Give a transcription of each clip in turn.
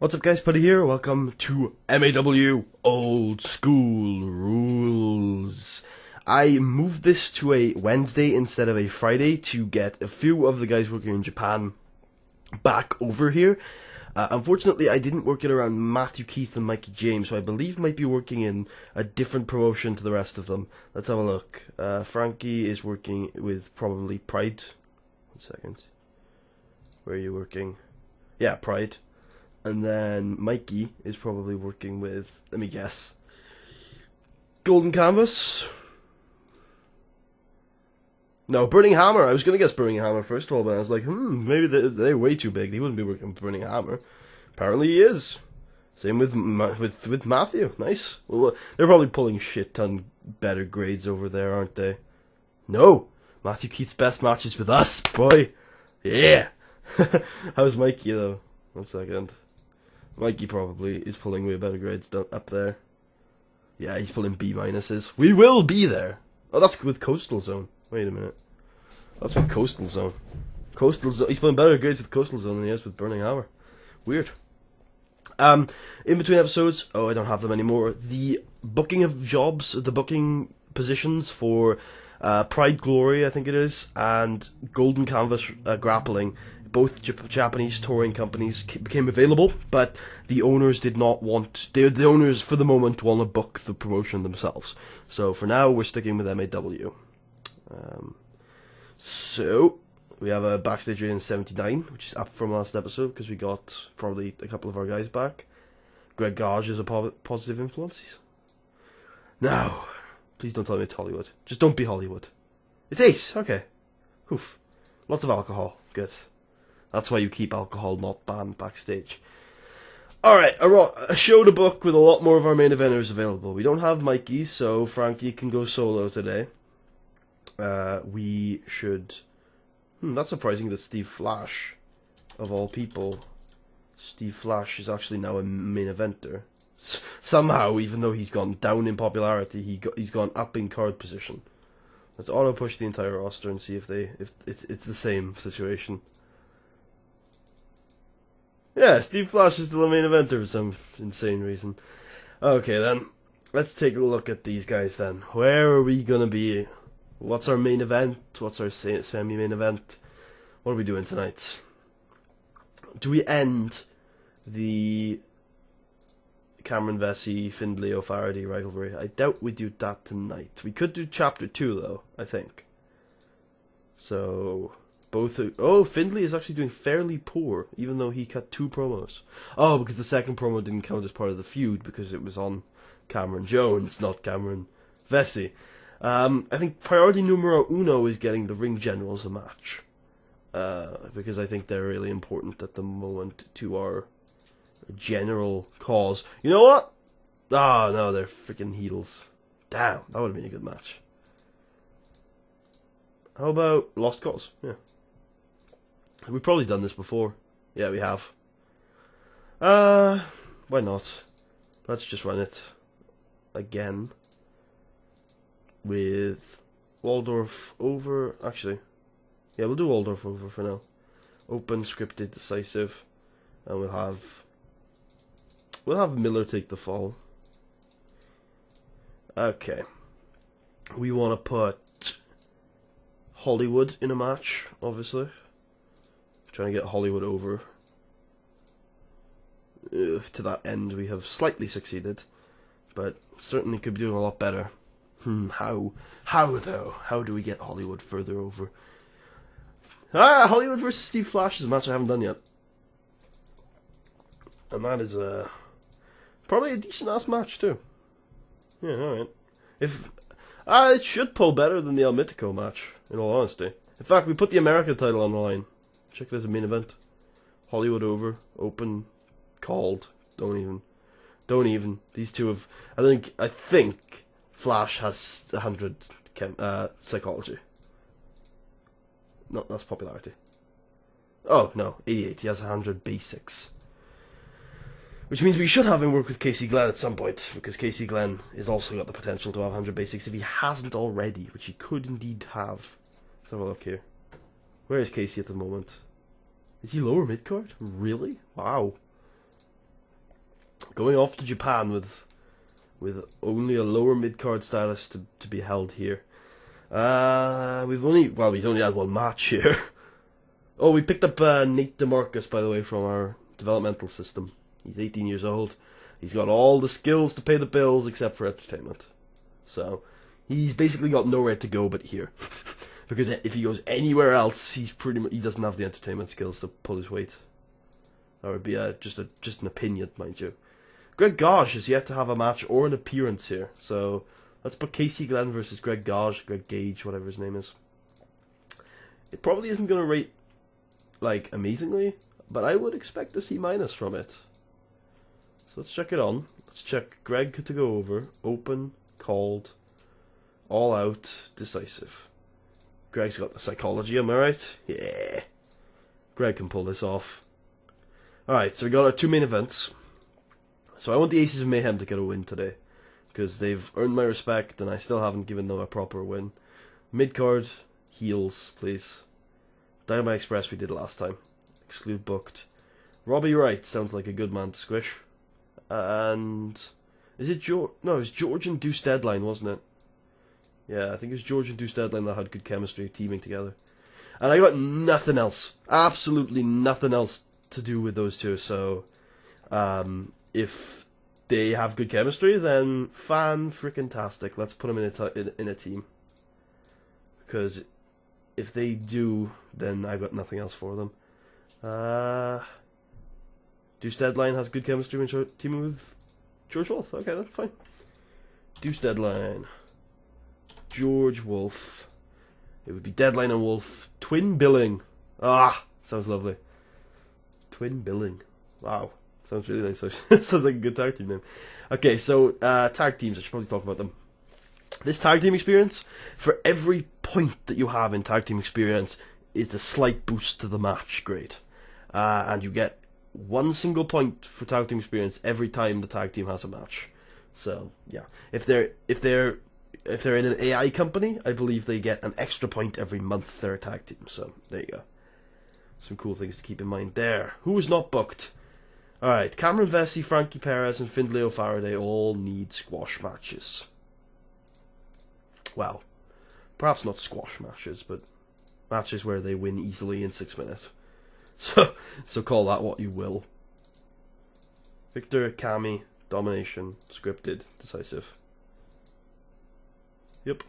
What's up guys, Putty here, welcome to MAW Old School Rules. I moved this to a Wednesday instead of a Friday to get a few of the guys working in Japan back over here. Unfortunately, I didn't work it around Matthew Keith and Mikey James, so I believe might be working in a different promotion to the rest of them. Let's have a look. Frankie is working with probably Pride. 1 second. Where are you working? Yeah, Pride. And then Mikey is probably working with, let me guess, Golden Canvas? No, Burning Hammer. I was going to guess Burning Hammer first of all, but I was like, maybe they're way too big. He wouldn't be working with Burning Hammer. Apparently he is. Same with Matthew. Nice. Well, they're probably pulling shit ton better grades over there, aren't they? No! Matthew Keith's best matches with us, boy! Yeah! How's Mikey, though? 1 second. Mikey probably is pulling way better grades up there. Yeah, he's pulling B minuses. We will be there. Oh, that's with Coastal Zone. Wait a minute. That's with Coastal Zone. Coastal Zone. He's pulling better grades with Coastal Zone than he is with Burning Hammer. Weird. In between episodes, I don't have them anymore. The booking of jobs, the booking positions for Pride Glory, I think it is, and Golden Canvas Grappling. Both Japanese touring companies became available, but the owners did not want... The owners, for the moment, want to book the promotion themselves. So, for now, we're sticking with MAW. So, we have a backstage rating 79, which is up from last episode, because we got probably a couple of our guys back. Greg Gage is a positive influence. Now, please don't tell me it's Hollywood. Just don't be Hollywood. It's Ace! Okay. Oof. Lots of alcohol. Good. That's why you keep alcohol not banned backstage. Alright, a show to book with a lot more of our main eventers available. We don't have Mikey, so Frankie can go solo today. We should... that's surprising that Steve Flash, of all people, Steve Flash is actually now a main eventer. Somehow, even though he's gone down in popularity, he's gone up in card position. Let's auto-push the entire roster and see if it's the same situation. Yeah, Steve Flash is still a main eventer for some insane reason. Okay then, let's take a look at these guys then. Where are we gonna be? What's our main event? What's our semi-main event? What are we doing tonight? Do we end the Cameron Vesey, Findlay O'Faraday rivalry? I doubt we do that tonight. We could do chapter 2 though, I think. So... Findlay is actually doing fairly poor, even though he cut 2 promos. Oh, because the second promo didn't count as part of the feud, because it was on Cameron Jones, not Cameron Vesey. I think priority numero uno is getting the Ring Generals a match. Because I think they're really important at the moment to our general cause. You know what? No, they're freaking heels. Damn, that would have been a good match. How about Lost Cause? Yeah. We've probably done this before. Yeah, we have. Why not? Let's just run it again with Waldorf over. Actually, yeah, we'll do Waldorf over for now. Open, scripted, decisive, and we'll have Miller take the fall. Okay, we want to put Hollywood in a match, obviously. Trying to get Hollywood over. To that end, we have slightly succeeded, but certainly could be doing a lot better. How? How, though? How do we get Hollywood further over? Hollywood versus Steve Flash is a match I haven't done yet. And that is probably a decent-ass match, too. Yeah, alright. It should pull better than the El Mitico match, in all honesty. In fact, we put the American title on the line. Check it as a main event. Hollywood over. Open. Called. Don't even. These two have... I think Flash has 100 psychology. No, that's popularity. Oh, no. 88. He has 100 basics. Which means we should have him work with Casey Glenn at some point. Because Casey Glenn has also got the potential to have 100 basics if he hasn't already. Which he could indeed have. Let's have a look here. Where is Casey at the moment? Is he lower mid-card? Really? Wow. Going off to Japan with only a lower mid-card status to be held here. We've only had one match here. Oh, we picked up Nate DeMarcus, by the way, from our developmental system. He's 18 years old. He's got all the skills to pay the bills except for entertainment. So he's basically got nowhere to go but here. Because if he goes anywhere else, he doesn't have the entertainment skills to pull his weight. That would be just an opinion, mind you. Greg Gage has yet to have a match or an appearance here. So let's put Casey Glenn versus Greg Gage, whatever his name is. It probably isn't going to rate like amazingly, but I would expect a C- from it. So let's check it on. Let's check Greg to go over. Open, called, all out, decisive. Greg's got the psychology, am I right? Yeah. Greg can pull this off. Alright, so we got our two main events. So I want the Aces of Mayhem to get a win today, because they've earned my respect and I still haven't given them a proper win. Mid-card, heels, please. Dynamite Express we did last time. Exclude booked. Robbie Wright sounds like a good man to squish. And is it George? No, it was George and Deuce Deadline, wasn't it? Yeah, I think it was George and Deuce Deadline that had good chemistry teaming together. And I got nothing else. Absolutely nothing else to do with those two. So, if they have good chemistry, then fan-frickin-tastic. Let's put them in a team. Because if they do, then I've got nothing else for them. Deuce Deadline has good chemistry when teaming with George Wolf. Okay, that's fine. Deuce Deadline. George Wolf. It would be Deadline and Wolf. Twin billing. Ah, sounds lovely. Twin billing. Wow. Sounds really nice. Sounds like a good tag team name. Okay, so tag teams. I should probably talk about them. This tag team experience, for every point that you have in tag team experience, is a slight boost to the match grade. And you get one single point for tag team experience every time the tag team has a match. So yeah, if they're in an AI company, I believe they get an extra point every month they're a tag team. So there you go. Some cool things to keep in mind there. Who was not booked? Alright, Cameron Vesey, Frankie Perez, and Findlay O'Faraday all need squash matches. Well, perhaps not squash matches, but matches where they win easily in 6 minutes. So call that what you will. Victor, Cammy, domination, scripted, decisive. Yep.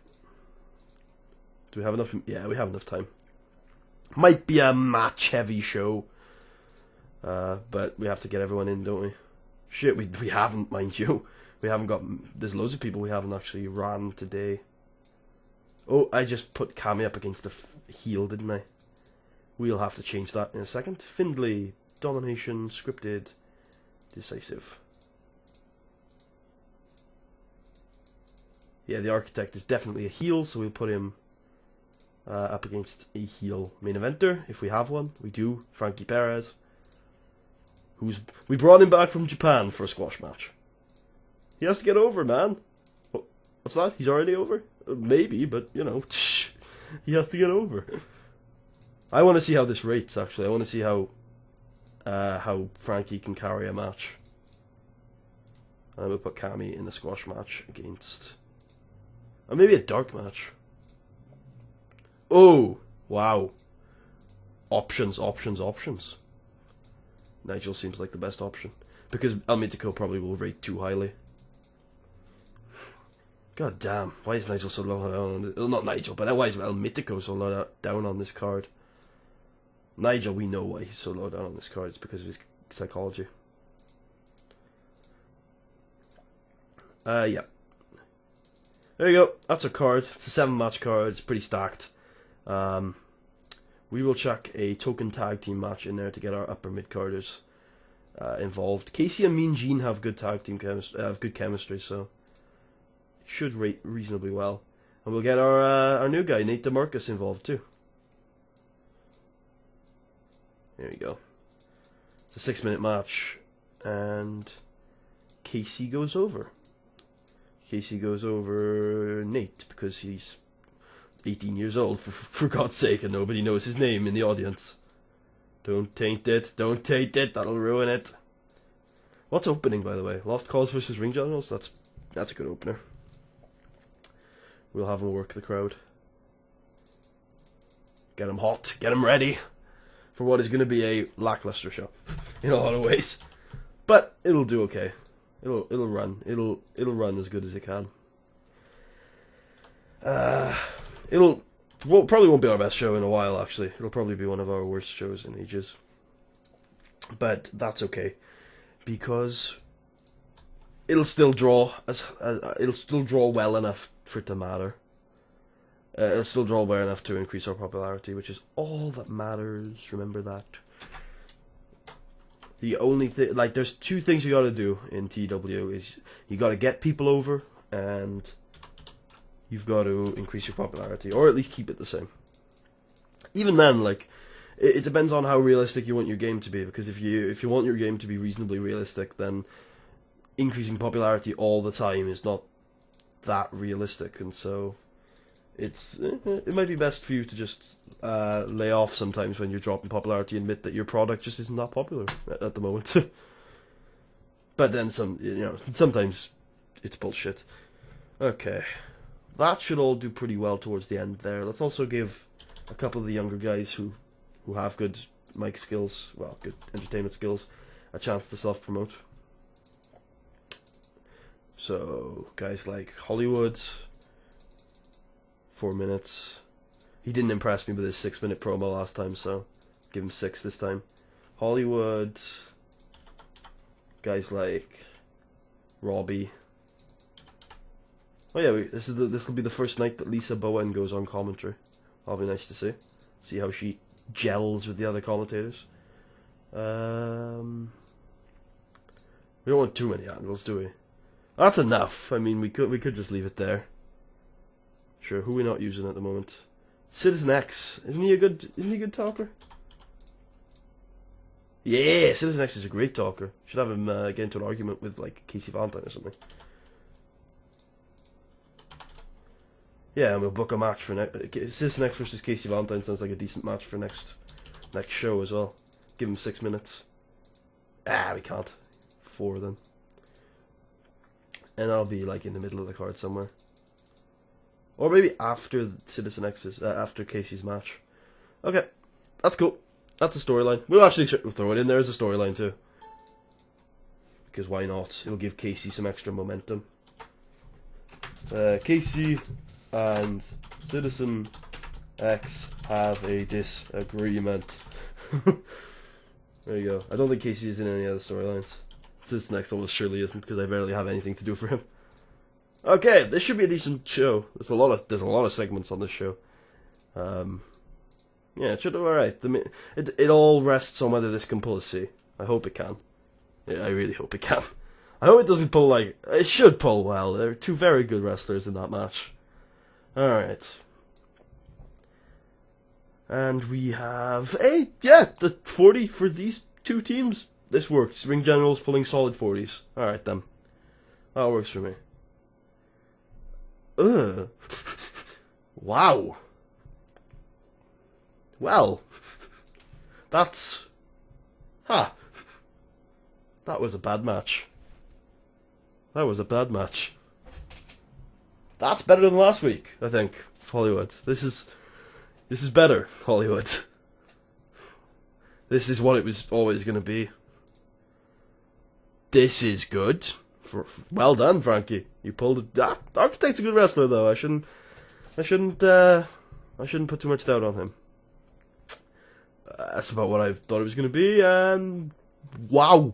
Do we have enough? Yeah, we have enough time. Might be a match-heavy show. But we have to get everyone in, don't we? Shit, we haven't, mind you. We haven't got... There's loads of people we haven't actually ran today. Oh, I just put Cammy up against the heel, didn't I? We'll have to change that in a second. Findlay, domination, scripted, decisive. Yeah, the Architect is definitely a heel, so we'll put him up against a heel main eventer, if we have one. We do. Frankie Perez. We brought him back from Japan for a squash match. He has to get over, man. What's that? He's already over? Maybe, but, you know, he has to get over. I want to see how this rates, actually. I want to see how Frankie can carry a match. And we'll put Cammy in the squash match against... Or maybe a dark match. Oh, wow. Options. Nigel seems like the best option. Because El Mítico probably will rate too highly. God damn, why is Nigel so low down on this? Well, not Nigel, but why is El Mítico so low down on this card? Nigel, we know why he's so low down on this card. It's because of his psychology. Yeah. There you go. That's a card. It's a 7-match card. It's pretty stacked. We will chuck a token tag team match in there to get our upper mid-carders involved. Casey and Mean Gene have good tag team chemistry, so it should rate reasonably well. And we'll get our new guy, Nate DeMarcus, involved too. There you go. It's a 6-minute match, and Casey goes over. Casey goes over Nate because he's 18 years old, for God's sake, and nobody knows his name in the audience. Don't taint it, that'll ruin it. What's opening, by the way? Lost Cause versus Ring Generals? That's a good opener. We'll have them work the crowd. Get them hot. Get them ready for what is going to be a lackluster show in a lot of ways. But it'll do okay. It'll run. It'll run as good as it can. Probably won't be our best show in a while, actually. It'll probably be one of our worst shows in ages. But that's okay, because it'll still draw well enough for it to matter. It'll still draw well enough to increase our popularity, which is all that matters. Remember that. The only thing, like, there's two things you gotta do in TEW, is you gotta get people over, and you've got to increase your popularity, or at least keep it the same. Even then, like, it depends on how realistic you want your game to be, because if you want your game to be reasonably realistic, then increasing popularity all the time is not that realistic, and so it might be best for you to just lay off sometimes when you're dropping popularity, admit that your product just isn't that popular at the moment. But then sometimes it's bullshit. Okay. That should all do pretty well towards the end there. Let's also give a couple of the younger guys who have good mic skills, well, good entertainment skills, a chance to self-promote. So, guys like Hollywood, 4 minutes. He didn't impress me with his 6-minute promo last time, so give him 6 this time. Hollywood, guys like Robbie. Oh yeah, this will be the first night that Lisa Bowen goes on commentary. That'll be nice to see how she gels with the other commentators. We don't want too many angles, do we? That's enough. I mean, we could just leave it there. Sure, who are we not using at the moment? Citizen X, isn't he a good talker? Yeah, Citizen X is a great talker. Should have him get into an argument with like Casey Valentine or something. Yeah, and we'll book a match for Citizen X versus Casey Valentine sounds like a decent match for next show as well. Give him 6 minutes. We can't. 4 then. And I'll be like in the middle of the card somewhere. Or maybe after Citizen X's, after Casey's match. Okay, that's cool. That's a storyline. We'll actually throw it in there as a storyline too. Because why not? It'll give Casey some extra momentum. Casey and Citizen X have a disagreement. There you go. I don't think Casey is in any other storylines. Citizen X almost surely isn't, because I barely have anything to do for him. Okay, this should be a decent show. There's a lot of segments on this show. Yeah, it should do alright. It all rests on whether this can pull a C. I hope it can. Yeah, I really hope it can. I hope it doesn't pull like... It should pull well. There are two very good wrestlers in that match. Alright. And we have the 40 for these two teams. This works. Ring Generals pulling solid 40s. Alright then. That works for me. Ugh. Wow. Well. That's... That was a bad match. That was a bad match. That's better than last week, I think. Hollywood. This is better, Hollywood. This is what it was always going to be. This is good. Well done, Frankie. You pulled it. Architect's a good wrestler, though. I shouldn't put too much doubt on him. That's about what I thought it was going to be, and wow.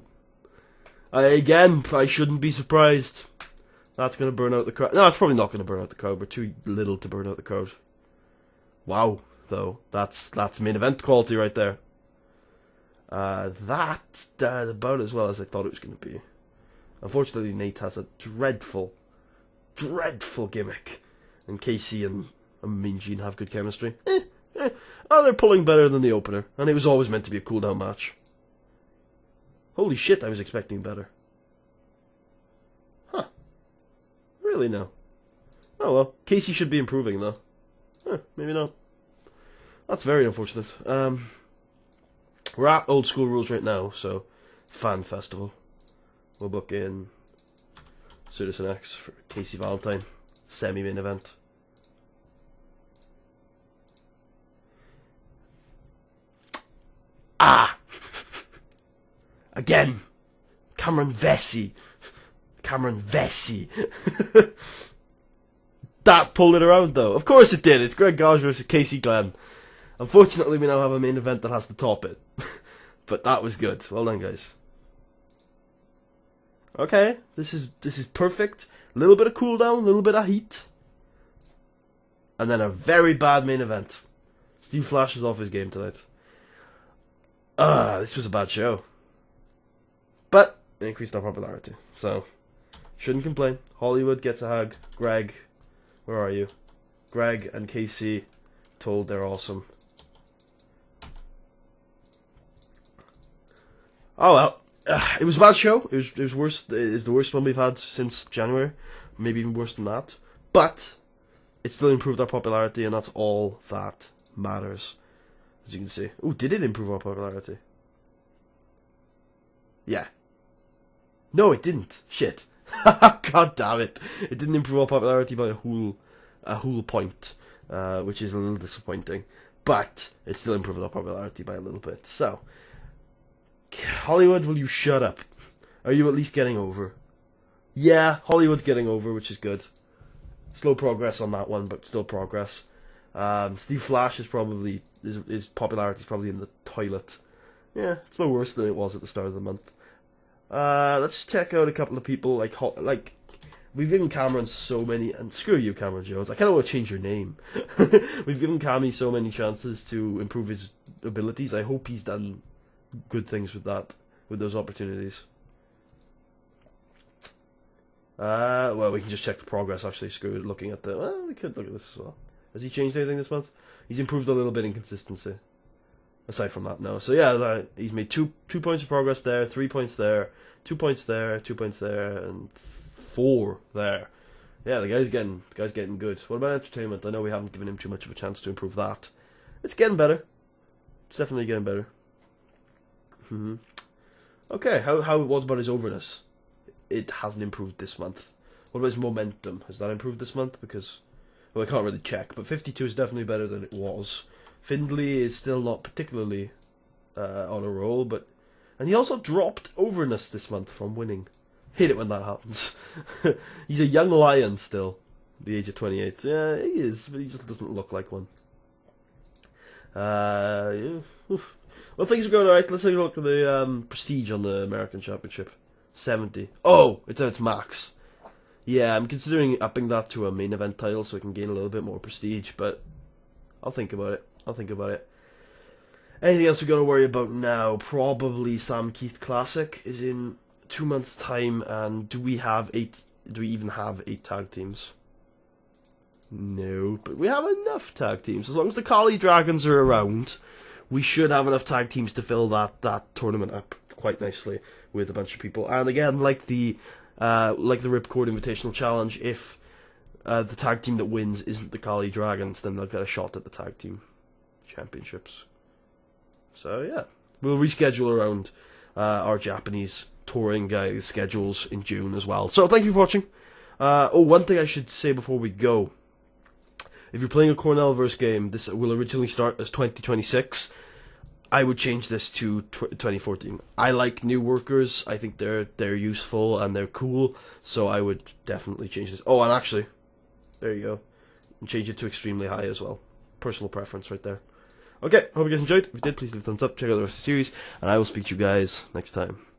I shouldn't be surprised. That's going to burn out the crowd. No, it's probably not going to burn out the crowd. We're too little to burn out the crowd. Wow, though. That's main event quality right there. That's about as well as I thought it was going to be. Unfortunately, Nate has a dreadful gimmick. And Casey and Mean Gene have good chemistry. Oh, they're pulling better than the opener. And it was always meant to be a cool-down match. Holy shit, I was expecting better. Huh. Really, no. Oh well, Casey should be improving, though. Maybe not. That's very unfortunate. We're at Old School Rules right now, so... Fan Festival. we'll book in Citizen X for Casey Valentine, semi-main event. Ah! Again! Cameron Vesey. That pulled it around, though. Of course it did. It's Greg Gage versus Casey Glenn. Unfortunately, we now have a main event that has to top it. But that was good. Well done, guys. Okay, this is perfect. A little bit of cooldown, a little bit of heat. And then a very bad main event. Steve Flash is off his game tonight. This was a bad show. But it increased our popularity. So, shouldn't complain. Hollywood gets a hug. Greg, where are you? Greg and Casey told they're awesome. Oh well. It was a bad show. It was worse. It's the worst one we've had since January. Maybe even worse than that. But it still improved our popularity, and that's all that matters. As you can see. Oh, did it improve our popularity? Yeah. No, it didn't. Shit. God damn it. It didn't improve our popularity by a whole point, which is a little disappointing. But it still improved our popularity by a little bit. So, Hollywood, will you shut up? Are you at least getting over? Yeah, Hollywood's getting over, which is good. Slow progress on that one, but still progress. Steve Flash is probably his popularity is probably in the toilet. Yeah, it's no worse than it was at the start of the month. Let's check out a couple of people like we've given Cameron so many, and screw you, Cameron Jones. I kind of want to change your name. We've given Cammy so many chances to improve his abilities. I hope he's done good things with those opportunities. Well, we can just check the progress. Actually, screw it. Looking at well, we could look at this as well. Has he changed anything this month? He's improved a little bit in consistency. Aside from that, no. So yeah, he's made 2 points of progress there, 3 points there, 2 points there, 2 points there, and 4 there. Yeah, the guy's getting good. What about entertainment? I know we haven't given him too much of a chance to improve that. It's getting better. It's definitely getting better. Okay, how it was about his overness? It hasn't improved this month. What about his momentum? Has that improved this month? Because, well, I can't really check, but 52 is definitely better than it was. Findlay is still not particularly on a roll, and he also dropped overness this month from winning. Hate it when that happens. He's a young lion still, at the age of 28. Yeah, he is, but he just doesn't look like one. Yeah. Well, things are going alright. Let's take a look at the prestige on the American Championship. 70. Oh, it's at its max. Yeah, I'm considering upping that to a main event title so I can gain a little bit more prestige, but I'll think about it. Anything else we got to worry about now? Probably Sam Keith Classic is in 2 months' time, and do we even have 8 tag teams? No, but we have enough tag teams. As long as the Kali Dragons are around, we should have enough tag teams to fill that tournament up quite nicely with a bunch of people. And again, like the Ripcord Invitational Challenge, if the tag team that wins isn't the Kali Dragons, then they'll get a shot at the tag team championships. So yeah, we'll reschedule around our Japanese touring guys' schedules in June as well. So thank you for watching. One thing I should say before we go. If you're playing a Cornellverse game, this will originally start as 2026. I would change this to 2014. I like new workers. I think they're useful and they're cool. So I would definitely change this. Oh, and actually, there you go. And change it to extremely high as well. Personal preference right there. Okay, hope you guys enjoyed. If you did, please leave a thumbs up. Check out the rest of the series. And I will speak to you guys next time.